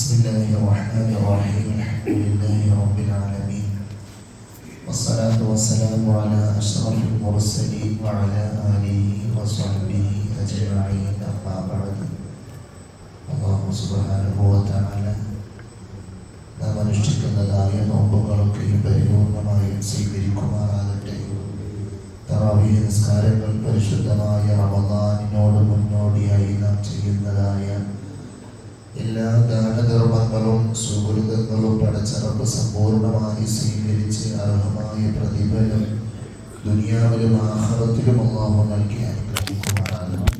بسم الله الرحمن الرحيم الحمد لله رب العالمين والصلاة والسلام على أشرف المرسلين وعلى آله وصحبه أجمعين أما بعد الله سبحانه وتعالى നാം അനുഷ്ഠിക്കുന്നതായ നോമ്പുകളൊക്കെയും പരിപൂർണമായും സ്വീകരിക്കുമാറാകട്ടെ. തറാവീഹ് നിസ്കാരങ്ങൾ പരിശുദ്ധമായ റമദാനിനോട് മുന്നോടിയായി നാം ചെയ്യുന്നതായ എല്ലാ ദാനധർമ്മങ്ങളും സുഹൃതങ്ങളും പടച്ചറപ്പ് സമ്പൂർണമായി സ്വീകരിച്ച് അർഹമായ പ്രതിഫലം ദുനിയാവിലും ആഖിറത്തിലും അല്ലാഹു നൽകി അനുഗ്രഹിക്കുമാറാകട്ടെ.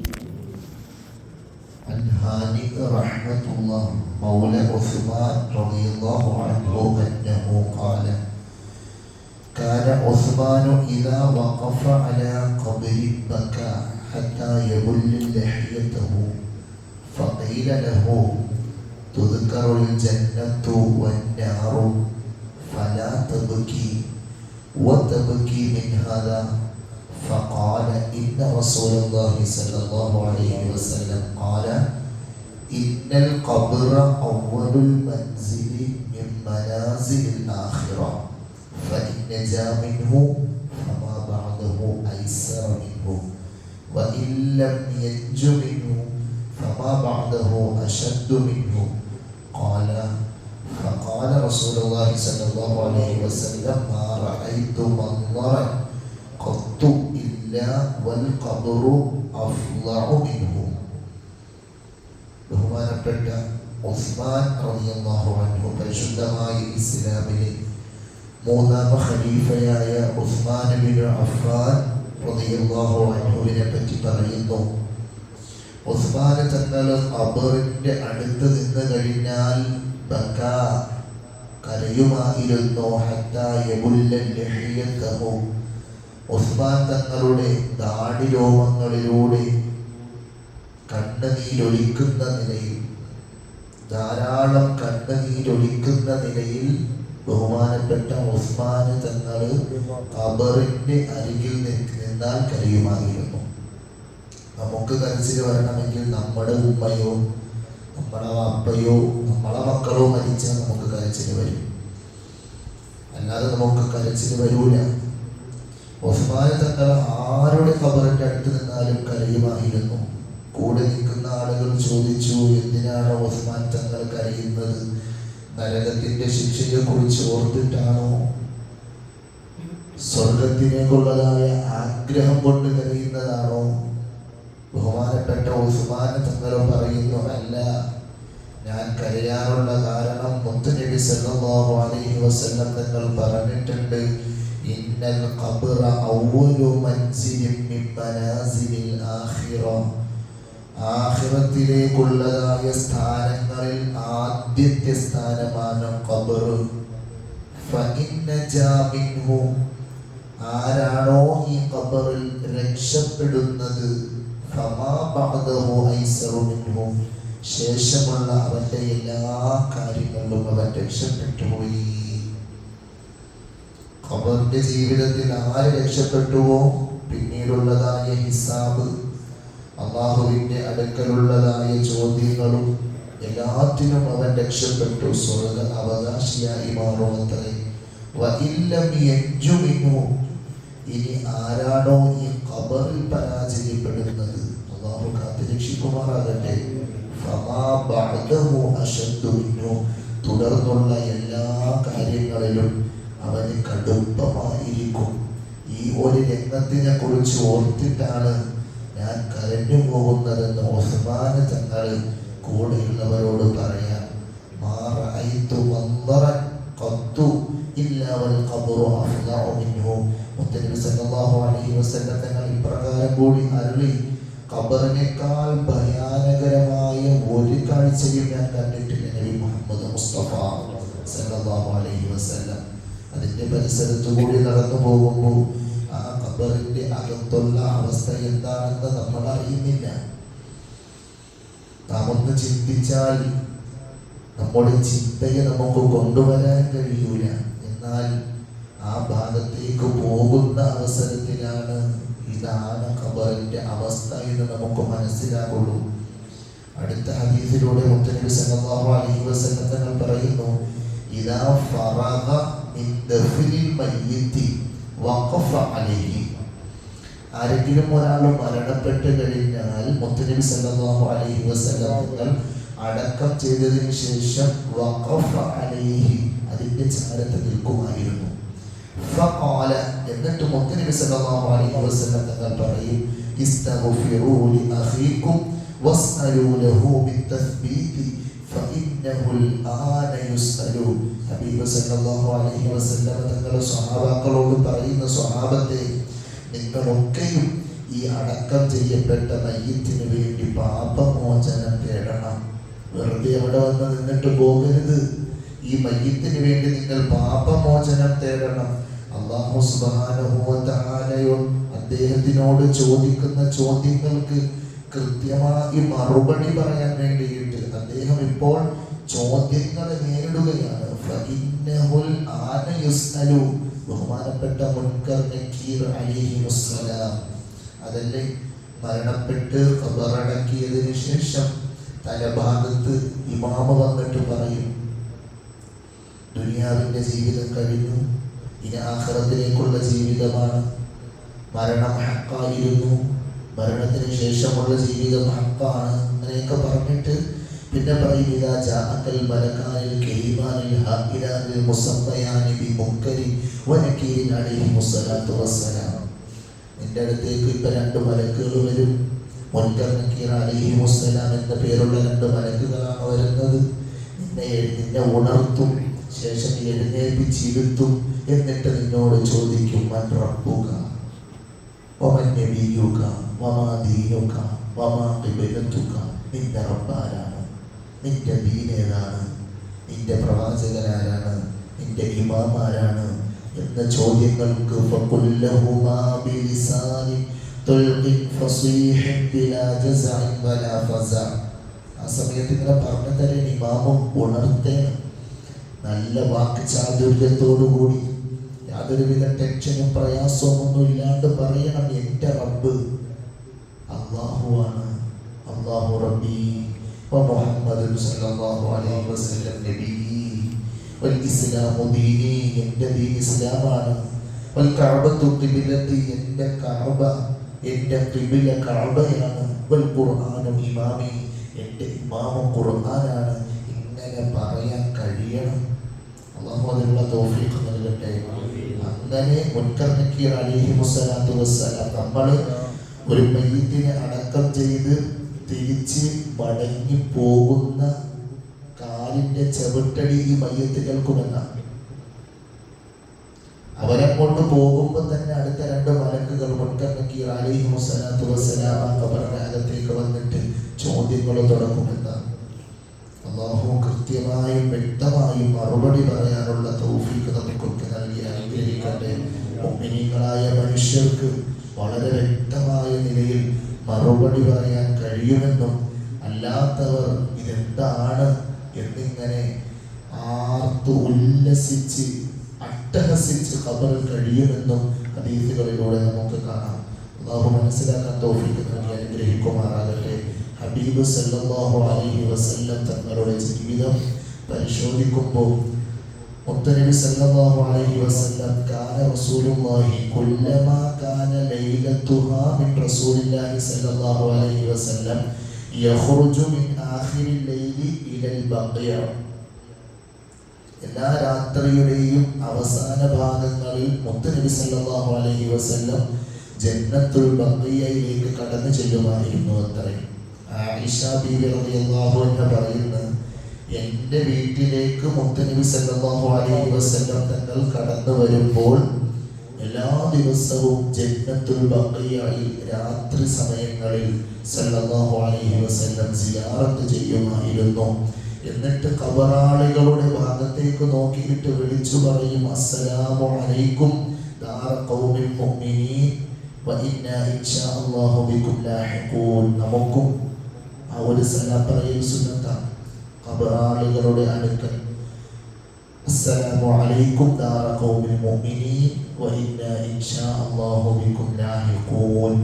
അൻഹാനി റഹ്മത്തുള്ളാഹി മൗല ഉസ്മാൻ റളിയല്ലാഹു അൻഹു അന്നഹു ഖാല കാന ഉസ്മാൻ ഇദാ വഖഫ അലാ ഖബ്രി ബകാ ഹത്താ യബുല്ല ലഹിയതഹു فقيل له تذكر الجنة والنار فلا تبكي وتبكي من هذا فقال إن رسول الله صلى الله عليه وسلم قال إن القبر أول المنزل من منازل الآخرة فإن نجا منه فما بعده أيسر منه وإن لم ينج منه فما بعده أشد منه قال فقال رسول الله صلى الله عليه وسلم ما رأيت منظرا قط إلا والقبر أفظع منه. ബഹുമാനപ്പെട്ട ഉസ്മാൻ റളിയല്ലാഹു അൻഹു പരിശുദ്ധമായ ഇസ്ലാമിലെ മൂന്നാം ഖലീഫയായ ഉസ്മാൻ ഇബ്നു അഫ്ഫാൻ റളിയല്ലാഹു അൻഹുവിനെ പറ്റി പറയുന്നു. ഉസ്മാൻ തങ്ങൾ ഖബറിന്റെ അടുത്ത് നിന്ന് കഴിഞ്ഞാൽ ബകാ കരയുമായിരുന്നു. ഹത്താ യബുല്ല ലഹിയതഹു ഉസ്മാൻ തങ്ങളുടെ ദാഢിരോമങ്ങളിലൂടെ കണ്ണുനീരൊലിക്കുന്ന നിലയിൽ, ധാരാളം കണ്ണുനീരൊലിക്കുന്ന നിലയിൽ ബഹുമാനപ്പെട്ട ഉസ്മാൻ തങ്ങൾ ഖബറിന്റെ അരികിൽ നിന്നാൽ കരയുമായിരുന്നു. നമുക്ക് കരച്ചിൽ വരണമെങ്കിൽ നമ്മുടെ ഉമ്മയോ നമ്മുടെ വാപ്പയോ നമ്മളെ മക്കളോ മരിച്ചാൽ നമുക്ക് കരച്ചിൽ വരും, അല്ലാതെ നമുക്ക് കരച്ചിൽ വരൂല. ഉസ്മാൻ തങ്ങൾ ആരുടെ ഖബറിന്റെ അടുത്ത് നിന്നാലും കരയുമായിരുന്നു. കൂടെ നിൽക്കുന്ന ആളുകൾ ചോദിച്ചു, എന്തിനാണ് ഉസ്മാൻ തങ്ങൾ കരയുന്നത്? നരകത്തിന്റെ ശിക്ഷയെ കുറിച്ച് ഓർത്തിട്ടാണോ? സ്വർഗത്തിലേക്കുള്ളതായ ആഗ്രഹം കൊണ്ട് കരയുന്നതാണോ? ബഹുമാനപ്പെട്ട ഉസ്മാൻ തങ്ങൾ പറയുന്നു, അല്ല, ഞാൻ കരയാനുള്ള കാരണം മുത്തുനബി സല്ലല്ലാഹു അലൈഹി വസല്ലം തങ്ങൾ പറഞ്ഞിട്ടുണ്ട്, ഇന്നൽ ഖബ്റ അവ്വലു മൻസിലിൻ മിൻ മനാസിലിൽ ആഖിറ. ആഖിറത്തിലേക്കുള്ളതായ സ്ഥാനങ്ങളിൽ ആദ്യത്തെ സ്ഥാനമാണ് ഖബർ. ഫഇൻ നജാ മിൻഹു, ആരാണോ ഈ ഖബറിൽ രക്ഷപ്പെടുന്നത്, ഫമാ ബഅദഹു ഐസറു മിൻഹു, ശേഷമുള്ള അവന്റെ എല്ലാ കാര്യങ്ങളിലും അവൻ രക്ഷപ്പെട്ടു പോയി. ഖബറിന്റെ ജീവിതത്തിൽ ആര് രക്ഷപ്പെട്ടുവോ പിന്നീടുള്ളതായ ഹിസാബ്, അല്ലാഹുവിന്റെ അടുക്കലുള്ളതായ ചോദ്യങ്ങളും എല്ലാത്തിനും അവൻ രക്ഷപ്പെട്ടു, സ്വർഗ അവകാശിയായി മാറുമത്രേ. വഇല്ലം യൻജു മിൻഹു, ഇനി ആരാണോ ഈ ഖബറിൽ പരാജയപ്പെടുന്നത്, അല്ലാഹു കാത്തുരക്ഷിക്കുമാറാകട്ടെ, ഫമാ ബഅദഹു അശദ്ദു മിൻഹു, തുടർന്നുള്ള എല്ലാ കാര്യങ്ങളിലും അവന് കടുപ്പമായിരിക്കും. ഈ ഒരു രംഗത്തിനെ കുറിച്ച് ഓർത്തിട്ടാണ് ഞാൻ കരഞ്ഞു പോകുന്നതെന്ന് ഉസ്മാൻ തങ്ങൾ കൂടെയുള്ളവരോട് പറയാം. മാ റഅയ്തു മൻദറൻ ഖത്തു ഇല്ലാ വൽ ഖബ്റു അഫ്ളഉ മിൻഹു. മുത്തനബി സല്ലല്ലാഹു അലൈഹി വസല്ലം തങ്ങൾ ഇപ്രകാരം കൂടി അരുളി, ഖബറിനേക്കാൾ ഭയാനകരമായ ഒരു കാഴ്ചയും ഞാൻ കണ്ടിട്ടില്ല. നബി മുഹമ്മദ് മുസ്തഫ സല്ലല്ലാഹു അലൈഹി വസല്ലം അതിന്റെ പരിസരത്തു കൂടി നടന്നു പോകുമ്പോൾ ആ ഖബറിന്റെ അകത്തുള്ള അവസ്ഥ എന്താണെന്ന് നമ്മൾ അറിയുന്നില്ല. നാം ഒന്ന് ചിന്തിച്ചാൽ നമ്മുടെ ചിന്തയെ നമുക്ക് കൊണ്ടുവരാൻ കഴിയൂല. എന്നാൽ ആ ഭാഗത്തേക്ക് പോകുന്ന അവസരത്തിലാണ് ഇതാണ് ഖബറിന്റെ അവസ്ഥ എന്ന് നമുക്ക് മനസ്സിലാകുള്ളൂ. അടുത്ത ഹദീസിലൂടെ മുത്തനബി സല്ലല്ലാഹു അലൈഹി വസല്ലം തങ്ങൾ പറയുന്നു, ഇദാ ഫറഗ മിൻ ദഫ്നിൽ മയ്യിത്തി വഖഫ അലൈഹി. ആരെങ്കിലും ഒരാൾ മരണപ്പെട്ട് കഴിഞ്ഞാൽ മുത്തനബി സല്ലല്ലാഹു അലൈഹി വസല്ലം തങ്ങൾ അടക്കം ചെയ്തതിനു ശേഷം വഖഫ അലൈഹി, അതിന്റെ ചാരത്ത് നിൽക്കുമായിരുന്നു. ഫഖാല, എന്നിട്ട് മുത്തനബി സല്ലല്ലാഹു അലൈഹി വസല്ലം തങ്ങൾ പറയും, ഇസ്തഗ്ഫിറൂ ലി അഖീകും വസ്അലൂ ലഹു ബിത്തസ്ബീതി ഫഇന്നഹുൽ ആന യുസ്അലൂ. ഹബീബ് സല്ലല്ലാഹു അലൈഹി വസല്ലം തങ്ങൾ സ്വഹാബാക്കളോട് പറയുന്ന, സ്വഹാബത്തെ, നിങ്ങളൊക്കെയും ഈ അടക്കം ചെയ്യപ്പെട്ട മയ്യിത്തിന് വേണ്ടി പാപമോചനം തേടണം. വെറുതെ അവിടെ വന്ന് നിന്നിട്ട് പോകരുത്. ഈ മയ്യിത്തിന് വേണ്ടി നിങ്ങൾ പാപമോചനം തേടണം. അല്ലാഹു സുബ്ഹാനഹു വ തആലയോ അദ്ദേഹത്തിനോട് ചോദിക്കുന്ന ചോദ്യങ്ങൾക്ക് കൃത്യമായി മറുപടി പറയാൻ വേണ്ടിയിട്ട് അദ്ദേഹം ഇപ്പോൾ ചോദ്യങ്ങളെ നേരിടുകയാണ്. ഫഇന്നഹുൽ ആന യുസ്അലു. ബഹുമാനപ്പെട്ട മുൻകർ നക്കീർ അലൈഹിമുസ്സലാം, അതല്ലേ മരണപ്പെട്ട് ഖബറടക്കിയതിനു ശേഷം തലഭാഗത്ത് ഇമാമ വന്നിട്ട് പറയും, ദുനിയാവിന്റെ ജീവിതം കഴിഞ്ഞു, ഇനി ആഖിറത്തിലേക്കുള്ള ജീവിതമാണ്. മരണം ഹഖായിരുന്നു, മരണത്തിന് ശേഷമുള്ള ജീവിതം ഹഖാണ്. അങ്ങനെയൊക്കെ പറഞ്ഞിട്ട് പിന്നെ പറയും, ഇദാ ജാഅകൽ മലകാനിൽ കരീമാനിൽ ഹാഇലാനിൽ മുസമ്മയാനി ബി മുൻകരി വനകീരിൻ അലൈഹിമുസ്സലാത്തു വസ്സലാം. നിന്റെ അടുത്തേക്ക് ഇപ്പൊ രണ്ട് മലക്കുകൾ വരും. മുൻകർ നക്കീർ അലൈഹിമുസ്സലാം എന്ന പേരുള്ള രണ്ട് മലക്കുകളാണ് വരുന്നത്. നിന്നെ ഉണർത്തും, ശേഷം എഴുന്നേൽപ്പിച്ചിരുത്തും. എന്നിട്ട് നിന്നോട് ചോദിക്കും, മൻ റബ്ബുക വമൻ നബിയുക വമാ ദീനുക വമാ ഖിബ്ലതുക. നിന്റെ റബ്ബാരാണ്, നിന്റെ ദീൻ ഏതാണ്, നിന്റെ പ്രവാചകനാരാണ്, നിന്റെ ഇമാമാരാണ് എന്ന ചോദ്യങ്ങൾക്ക് ഫഖുല്ലഹുമാ ബിലിസാനി തുൽഖിൻ ഫസീഹൻ ബിലാ ജസഅൻ വലാ ഫസഅ. ആ സമയത്ത് ഇങ്ങനെ പറഞ്ഞു തരാൻ ഇമാമും ഉണർത്തേണം. നല്ല വാക്ക് ചാതുര്യത്തോടുകൂടി യാതൊരുവിധ ടെൻഷനും പ്രയാസവും ഒന്നും ഇല്ലാണ്ട് പറയണം, എൻ്റെ റബ്ബ് അല്ലാഹുവാണ്, അല്ലാഹു റബ്ബി വമുഹമ്മദുൻ സല്ലല്ലാഹു അലൈഹി വസല്ലം നബി വൽ ഇസ്ലാമു ദീനി, എൻ്റെ ദീൻ ഇസ്ലാമാണ്. വൽ കഅബത്തു ഖിബ്ലതി, എൻ്റെ കഅബ, എൻ്റെ ഖിബ്ല കഅബയാണ്. വൽ ഖുർആനു ഇമാമി, എൻ്റെ ഇമാമു ഖുർആനാണ്. ഇങ്ങനെ പറയാൻ കഴിയണം. അല്ലാഹു അതിനുള്ള തൗഫീഖ് നൽകട്ടെ. അങ്ങനെ മുൻകർ നക്കീർ അലൈഹിമുസ്സലാത്തു വസ്സലാം നമ്മൾ ഒരു മയ്യിത്തിനെ അടക്കം ചെയ്ത് തിരിച്ച് മടങ്ങി പോകുന്ന കാലിന്റെ ചെവിട്ടടി ഈ മയ്യത്ത് കേൾക്കുമെന്നാണ്. അവരങ്ങോട്ട് പോകുമ്പോൾ തന്നെ അടുത്ത രണ്ട് മലക്കുകൾ മുൻകർ നക്കീർ അലൈഹിമുസ്സലാത്തു വസ്സലാം ആ ഖബറിന്റെ അകത്തേക്ക് വന്നിട്ട് ചോദ്യങ്ങൾ തുടങ്ങുമെന്നാണ്. അല്ലാഹു കൃത്യമായും വ്യക്തമായും മറുപടി പറയാനുള്ള തൗഫീഖ് നമുക്കൊക്കെ നൽകി അനുഗ്രഹിക്കട്ടെ. മുഅ്മിനീങ്ങളായ മനുഷ്യർക്ക് വളരെ വ്യക്തമായ നിലയിൽ മറുപടി പറയാൻ കഴിയുമെന്നും അല്ലാത്തവർ ഇതെന്താണ് എന്നിങ്ങനെ ആർത്തു ഉല്ലസിച്ച് അട്ടഹസിച്ച് ഖബറിൽ കഴിയുമെന്നും ഹദീസുകളിലൂടെ നമുക്ക് കാണാം. അല്ലാഹു മനസ്സിലാക്കാൻ തൗഫീഖ് നൽകി അനുഗ്രഹിക്കുമാറാകട്ടെ. ഹബീബ് സല്ലല്ലാഹു അലൈഹി വസല്ലം തങ്ങളുടെ ജീവിതം പരിശോധിക്കുമ്പോൾ മുത്തനബി സല്ലല്ലാഹു അലൈഹി വസല്ലം കാന റസൂലുള്ളാഹി കുല്ലമാ കാന ലൈലത്തുഹാ മിൻ റസൂലില്ലാഹി സല്ലല്ലാഹു അലൈഹി വസല്ലം യഖ്റുജു മിൻ ആഖിരിൽ ലൈലി ഇലൽ ബഖിയ. എല്ലാ രാത്രിയുടെയും അവസാന ഭാഗങ്ങളിൽ മുത്തനബി സല്ലല്ലാഹു അലൈഹി വസല്ലം ജന്നത്തുൽ ബഖിയയിലേക്ക് കടന്നു ചെല്ലുമായിരുന്നു അത്രേ. ആയിഷ ബീവി റളിയല്ലാഹു അൻഹ പറയുന്നു, എൻ്റെ വീട്ടിലേക്ക് മുത്തനബി സല്ലല്ലാഹു അലൈഹി വസല്ലം തങ്ങൾ കടന്നു വരുമ്പോൾ എല്ലാ ദിവസവും ജന്നത്തുൽ ബഖിയയിൽ രാത്രി സമയങ്ങളിൽ സല്ലല്ലാഹു അലൈഹി വസല്ലം സിയാറത്ത് ചെയ്യുമായിരുന്നു. എന്നിട്ട് ഖബറാളികളുടെ ഭാഗത്തേക്ക് നോക്കിയിട്ട് വിളിച്ചു പറയും, അസ്സലാമു അലൈക്കും ദാറ ഖൗമിൽ മുഅ്മിനീൻ വ ഇന്നാ ഇൻഷാ അല്ലാഹു ബികും ലാഹിഖൂൻ. നമുക്കും ആ ഒരു സലാം പറയൽ സുന്നത്താണ്. ഖബറാളികളുടെ അടുക്കൽ അസ്സലാമു അലൈക്കും ദാറ ഖൗമിൽ മുഅ്മിനീൻ വ ഇന്നാ ഇൻഷാ അല്ലാഹു ബികും ലാഹിഖൂൻ.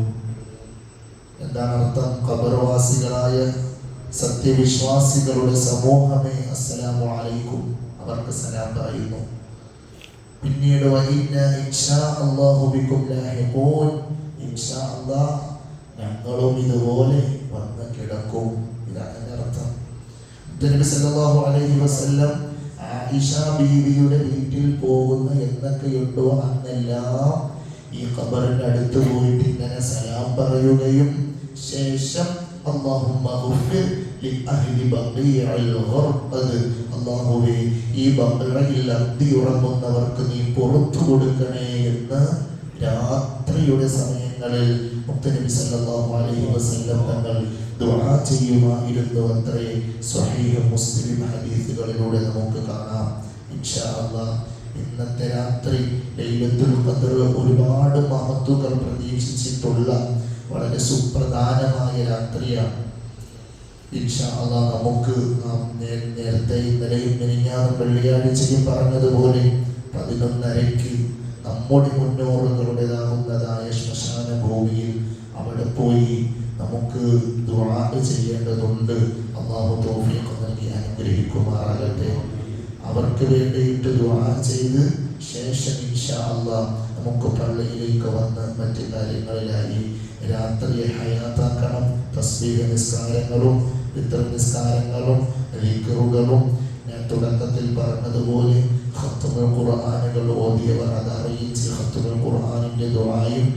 എന്താണ് അർത്ഥം? ഖബർവാസികളായ സത്യവിശ്വാസികളുടെ സമൂഹമേ അസ്സലാമു അലൈക്കും, അവർക്ക് സലാം പറയുന്നു. പിന്നീട് ഇൻഷാ അല്ലാഹു ബികും ലാഹിഖൂൻ, ഇൻഷാ അല്ലാഹ് ഞങ്ങളും ഇതുപോലെ വന്ന് കിടക്കും. ഇതാണ് അർത്ഥം. നബി സല്ലല്ലാഹു അലൈഹി വസല്ലം ആയിഷ ബീവിയുടെ വീട്ടിൽ പോകുന്ന എന്നൊക്കെയുണ്ടോ അന്നെല്ലാം ഈ ഖബറിന്റെ അടുത്ത് പോയിട്ട് ഇങ്ങനെ സലാം പറയുകയും ശേഷം അല്ലാഹുമ്മ ഗുഫിർ ലിഅഹ്ലി ബഖീഇൽ ഗർഖദ്, അല്ലാഹുവേ ഈ ബഖീഇൽ അന്തിയുറങ്ങുന്നവർക്ക് നീ പുറത്തു കൊടുക്കണേ എന്ന് രാത്രിയുടെ സമയങ്ങളിൽ മുത്തനബി സല്ലല്ലാഹു അലൈഹി വസല്ലം തങ്ങൾ ദുആ ചെയ്യുമായിരുന്നു അത്രേ. സ്വഹീഹ് മുസ്ലിം ഹദീസുകളിലൂടെ നമുക്ക് കാണാം. ഇൻഷാ അല്ലാഹ് ഇന്നത്തെ രാത്രി ലൈലത്തുൽ ഖദ്ർ ഒരുപാട് മഹത്തുക്കൾ പ്രതീക്ഷിച്ചിട്ടുള്ള വളരെ സുപ്രധാനമായ രാത്രിയാണ്. ഇൻഷാ അല്ലാഹ് നമുക്ക് നേരത്തെ ഇന്നലെയും മിനിഞ്ഞാന്നും വെള്ളിയാഴ്ചയും പറഞ്ഞതുപോലെ 11:30 നമ്മുടെ മുന്നോറുകളുടേതാകുന്നതായ ശ്മശാന ഭൂമിയിൽ അവിടെ പോയി നമുക്ക് ദുആ ചെയ്യേണ്ടതുണ്ട്. അല്ലാഹു തൗഫീഖ് നൽകി അനുഗ്രഹിക്കുമാറാകട്ടെ. അവർക്ക് വേണ്ടിയിട്ട് ദുആ ചെയ്ത് ശേഷം ഇൻഷാ അല്ലാഹ് നമുക്ക് പള്ളിയിലേക്ക് വന്ന് മറ്റു കാര്യങ്ങളിലായി രാത്രിയെ ഹയാത്താക്കണം. തസ്ബീഹ് നിസ്കാരങ്ങളും വിത്ർ നിസ്കാരങ്ങളും ദിക്റുകളും ഞാൻ തുടക്കത്തിൽ പറഞ്ഞതുപോലെ ഖത്മുൽ ഖുർആനുകൾ ഓതിയവർ അത് അറിയിച്ച് ഖത്മുൽ ഖുർആനിന്റെ ദുആയും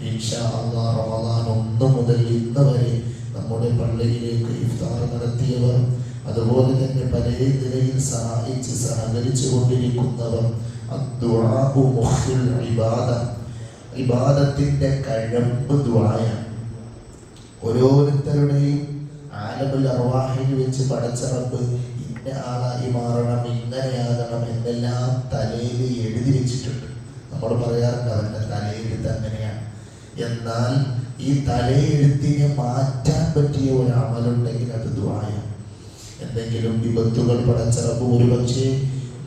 ഇൻഷാ അല്ലാഹ് റമദാൻ 1 മുതൽ ഇന്ന് വരെ നമ്മുടെ പള്ളിയിലേക്ക് ഇഫ്താർ നടത്തിയവർ, അതുപോലെ തന്നെ പല നിലയിൽ സഹായിച്ച് സഹകരിച്ചു കൊണ്ടിരിക്കുന്നവർ, അദ്ദുആഉ മുഖ്ഫിൽ ഇബാദ, ഇബാദത്തിന്റെ കഴമ്പ് ദുആയാണ്. ഓരോരുത്തരുടെയും ആലമുൽ അർവാഹിൽ വെച്ച് പടച്ച റബ്ബ് ഇന്ന ആളായി മാറണം, ഇങ്ങനെയാകണം എന്നെല്ലാം തലയിൽ എഴുതി വെച്ചിട്ടുണ്ട്. നമ്മൾ പറയാറുണ്ട് അവരുടെ തലയെഴുത്ത് അങ്ങനെയാണ്. എന്നാൽ ഈ തലയെഴുത്തിനെ മാറ്റാൻ പറ്റിയ ഒരു അമലുണ്ടെങ്കിൽ അത് ദുആയാണ്. എന്തെങ്കിലും വിപത്തുകൾ പടച്ച റബ്ബ് ഒരുപക്ഷെ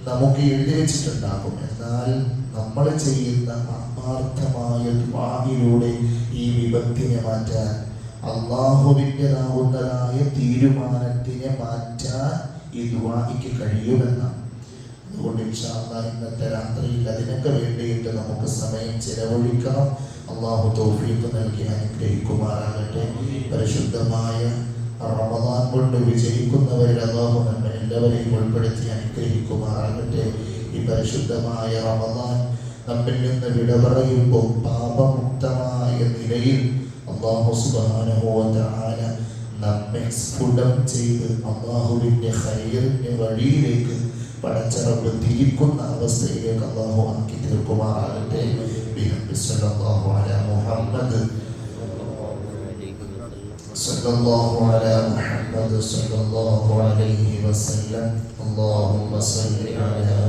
നമുക്ക് എഴുതി വെച്ചിട്ടുണ്ടാകും. എന്നാൽ നമ്മൾ ചെയ്യുന്ന ആത്മാർത്ഥമായ ദുആയിലൂടെ ഈ വിപത്തിനെ മാറ്റാൻ, അള്ളാഹുവിൻ്റെതാവുന്നതായ തീരുമാനത്തിനെ മാറ്റാൻ ഈ ദുആയ്ക്ക് കഴിയുമെന്നാണ്. അതുകൊണ്ട് ഇൻഷാ അല്ലാഹ് ഇന്നത്തെ രാത്രിയിൽ അതിനൊക്കെ വേണ്ടിയിട്ട് നമുക്ക് സമയം ചെലവഴിക്കണം. അള്ളാഹു തൗഫീഖ് നൽകി അനുഗ്രഹിക്കുമാറാകട്ടെ. പരിശുദ്ധമായ റമദാൻ കൊണ്ട് വിജയിക്കുന്നവരിൽ അല്ലാഹു നമ്മെ എല്ലാവരെയും ഉൾപ്പെടുത്തി അനുഗ്രഹിക്കുമാറാകട്ടെ. ഈ പരിശുദ്ധമായ റമദാൻ നമ്മിൽ നിന്ന് വിട പറയുമ്പോൾ പാപമുക്തമായ നിലയിൽ അല്ലാഹു സുബ്ഹാനഹു വ തആല നമ്മെ സ്ഫുടം ചെയ്ത് അല്ലാഹുവിൻ്റെ ഖൈറിൻ്റെ വഴിയിലേക്ക് പടച്ച റബ്ബ് തിരിക്കുന്ന അവസ്ഥയിലേക്ക് അല്ലാഹു ആക്കി തീർക്കുമാറാകട്ടെ. സല്ലല്ലാഹു അലാ മുഹമ്മദ് സല്ലല്ലാഹു അലാ മുഹമ്മദ് സല്ലല്ലാഹു അലൈഹി വസല്ലം. അല്ലാഹുമ്മ സല്ലി അലാ